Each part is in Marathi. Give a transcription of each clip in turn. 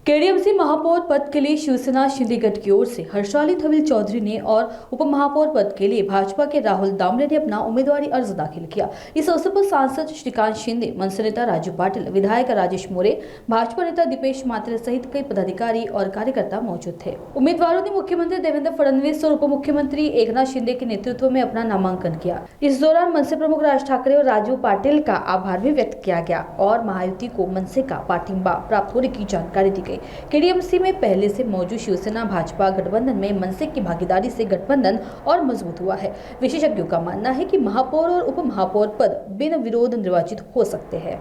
केडीएमसी महापौर पद के लिए शिवसेना शिंदे गठ की ओर से हर्षाली धविल चौधरी ने और उपमहापौर पद के लिए भाजपा के राहुल दामले ने अपना उम्मीदवारी अर्ज दाखिल किया। इस अवसर पर सांसद श्रीकांत शिंदे, मनसे नेता राजू पाटिल, विधायक राजेश मोरे, भाजपा नेता दीपेश मात्रे सहित कई पदाधिकारी और कार्यकर्ता मौजूद थे। उम्मीदवारों ने मुख्यमंत्री देवेंद्र फडणवीस और उप मुख्यमंत्री एकनाथ शिंदे के नेतृत्व में अपना नामांकन किया। इस दौरान मनसे प्रमुख राज ठाकरे और राजू पाटिल का आभार भी व्यक्त किया गया और महायुति को मनसे का पाठिंबा प्राप्त होने की जानकारी दी गई। केडीएमसी में पहले से मौजूद शिवसेना भाजपा गठबंधन में मनसे की भागीदारी से गठबंधन और मजबूत हुआ है। विशेषज्ञों का मानना है कि महापौर और उप महापौर पद बिना विरोध निर्वाचित हो सकते हैं।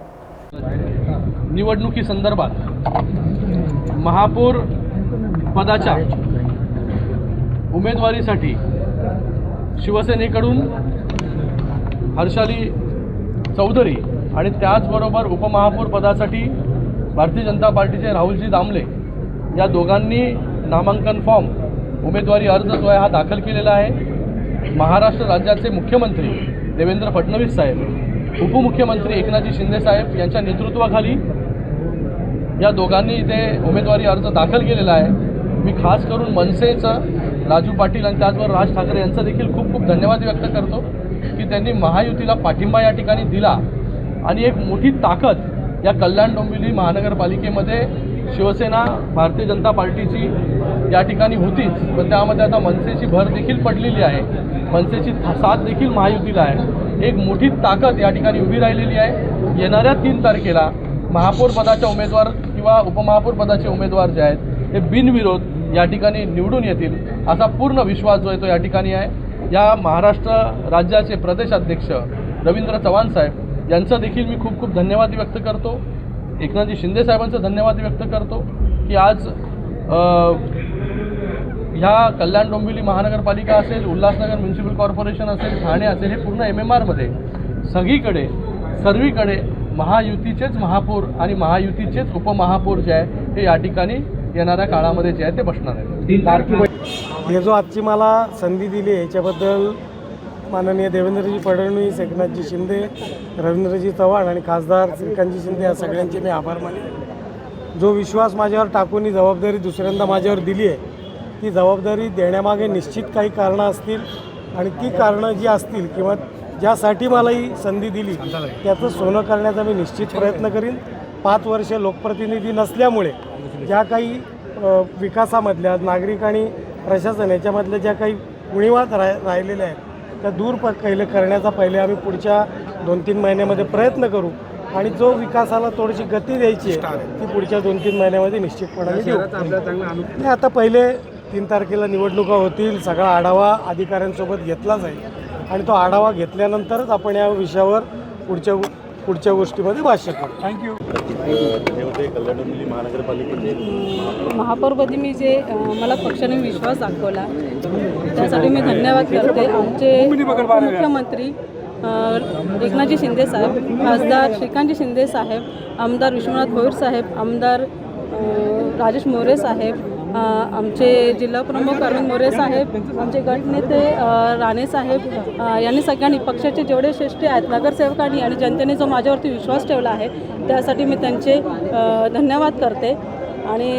निवडणुकी संदर्भात महापौर पदाच्या उमेदवारीसाठी शिवसेनेकडून हर्षाली चौधरी आणि त्याचबरोबर उपमहापौर पदासाठी भारतीय जनता पार्टीचे राहुलजी दामले या दोघांनी नामांकन फॉर्म उमेदवारी अर्ज जो आहे हा दाखल केलेला आहे। महाराष्ट्र राज्याचे मुख्यमंत्री देवेंद्र फडणवीस साहेब, उपमुख्यमंत्री एकनाथजी शिंदे साहेब यांच्या नेतृत्वाखाली या दोघांनी इथे उमेदवारी अर्ज दाखल केलेला आहे। मी खास करून मनसेचं राजू पाटील आणि त्याचबरोबर राज ठाकरे यांचा देखील खूप खूप धन्यवाद व्यक्त करतो की त्यांनी महायुतीला पाठिंबा या ठिकाणी दिला आणि एक मोठी ताकद या कल्याण डोंबिवली महानगरपालिकेमध्ये शिवसेना भारतीय जनता पार्टीची या ठिकाणी होतीच, पण त्यामध्ये आता मनसेची भर देखील पडलेली आहे। मनसेची साथ देखील महायुतीला आहे। एक मोठी ताकद या ठिकाणी उभी राहिलेली आहे। येणाऱ्या 3 तारखेला महापौर पदाच्या उमेदवार किंवा उपमहापौर पदाचे उमेदवार जे आहेत हे बिनविरोध या ठिकाणी निवडून येतील असा पूर्ण विश्वास जो आहे तो या ठिकाणी आहे। या महाराष्ट्र राज्याचे प्रदेशाध्यक्ष रवींद्र चव्हाण साहेब यांचा देखील मी खूप खूप धन्यवाद व्यक्त करतो। एकनाथजी शिंदे साहेबांचा धन्यवाद व्यक्त करतो की आज ह्या कल्याण डोंबिवली महानगरपालिका असेल, उल्हासनगर म्युनिसिपल कॉर्पोरेशन असेल, ठाणे असेल, हे पूर्ण MMRमध्ये सर्वीकडे महायुतीचेच महापौर आणि महायुतीचेच उपमहापौर जे आहे हे या ठिकाणी येणाऱ्या काळामध्ये जे आहे ते बसणार आहे। हे जो आजची मला संधी दिली याच्याबद्दल माननीय देवेंद्रजी फडणवीस, एकनाथजी शिंदे, रवींद्रजी चव्हाण आणि खासदार श्रीकांतजी शिंदे या सगळ्यांचे मी आभार मानतो। जो विश्वास माझ्यावर टाकून ही जबाबदारी दुसऱ्यांदा माझ्यावर दिली आहे, ती जबाबदारी देण्यामागे निश्चित काही कारणं असतील आणि ती कारणं जी असतील किंवा ज्यासाठी मला ही संधी दिली त्याचं सोनं करण्याचा मी निश्चित प्रयत्न करीन। 5 वर्ष लोकप्रतिनिधी नसल्यामुळे ज्या काही विकासामधल्या नागरिक आणि प्रशासन याच्यामधल्या ज्या काही उणिवा राहिलेल्या आहेत त्या दूर करण्याचा पहिले आम्ही पुढच्या 2-3 महिन्यामध्ये प्रयत्न करू आणि जो विकासाला थोडीशी गती द्यायची आहे ती पुढच्या 2-3 महिन्यामध्ये निश्चितपणे देऊ। आता पहिले 3 तारखेला निवडणुका होतील, सगळा आढावा अधिकाऱ्यांसोबत घेतला जाईल आणि तो आढावा घेतल्यानंतरच आपण या विषयावर पुढच्या गोष्टीमध्ये भाष्य करू। थँक्यू। महापौरपदी मी जे मला पक्षाने विश्वास दाखवला त्यासाठी मी धन्यवाद करते। आमचे मुख्यमंत्री एकनाथजी शिंदे साहेब, खासदार श्रीकांतजी शिंदे साहेब, आमदार विश्वनाथ भोईर साहेब, आमदार राजेश मोरे साहेब, आमचे जिल्हा प्रमुख अरविंद मोरे साहेब, आमचे गटनेते राणे साहेब यांनी सगळ्यांनी पक्षाचे जेवढे श्रेष्ठ आहेत नगरसेवकांनी आणि जनतेने जो माझ्यावरती विश्वास ठेवला आहे त्यासाठी मी त्यांचे धन्यवाद करते। आणि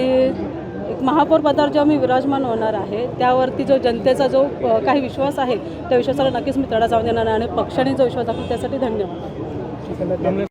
एक महापौर पदावर जेव्हा मी विराजमान होणार आहे त्यावरती जो जनतेचा जो काही विश्वास आहे त्या विश्वासाला नक्कीच मी तडा जाऊन देणार आणि पक्षाने जो विश्वास दाखवला त्यासाठी धन्यवाद।